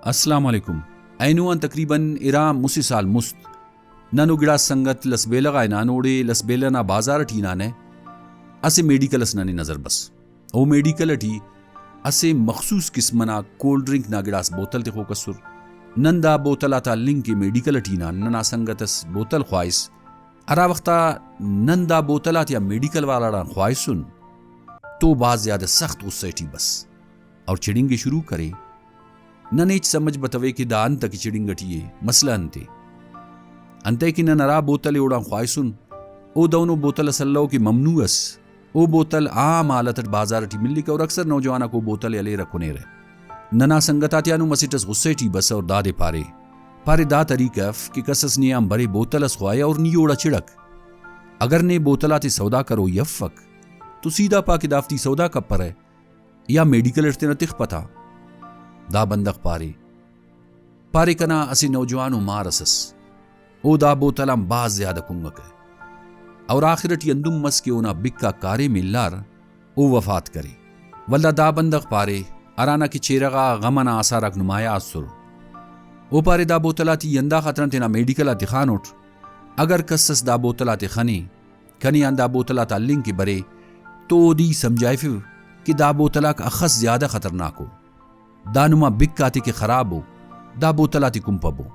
अस्सलाम वालेकुम ऐनुआन तकरीबन इरा मुसी साल मुस्त ननु गिड़ा संगत लसबेला गायनानोड़े लसबेला बाजार ठीनाने असे मेडिकल असनानी नजर बस ओ मेडिकल टी असे मखसूस किस्मना कोल्ड ड्रिंक ना गिड़ास बोतल ते कसुर नंदा बोतल आता लिंक के मेडिकल ठीना नना संगतस बोतल ख्वाइस अरा वक्ता नंदा बोतलात या मेडिकल वाला ख्वाइसुन तो बात ज्यादा सख्त गुस्से टी बस और चिड़िंगे शुरू करे ननेच समझ बतवे कि दान तक चिड़िंगटिए मसला अंते कि नरा बोतल ओड़ा ख्वाइसुन ओ दोनों बोतल असल्लो की ममनूअस ओ बोतल आम हालत बाजार टी मिली और अक्सर नौजवाना को बोतल अले रखने रहे नना संगतात्यानु मसीटस गुस्से टी बस और दादे पारे दा तरीकफ कि कसस नियाम बरे बोतलस ख्वाया और नियोड़ा चिड़क अगर ने बोतलाते सौदा करो यफक तो सीधा पाकि दाफ्ती सौदा कब पर है या मेडिकल इर्तिना तिख पता दा बंदक पारे कना असी नौजवानों मारसस ओ दा बोतलाम बाज ज्यादा कुंगक है और आखिरट यंदुम मस के ओना बिक्का कारे मिल्लार ओ वफात करे वल्ला दा बंदक पारे अराना की चेरगा गमना आसारक नुमाया असुर ओ पारे दा बोतलाती यंदा खतरन तेना मेडिकल दिखानोट अगर कसस दा बोतलाते खनी दा बोतलाता लिंक के बरे तो दी समझाए फिर कि दा बोतला का अखस ज्यादा खतरनाक हो दानुमा बिक्काती के खराब हो दा बोतलाती कुंपबो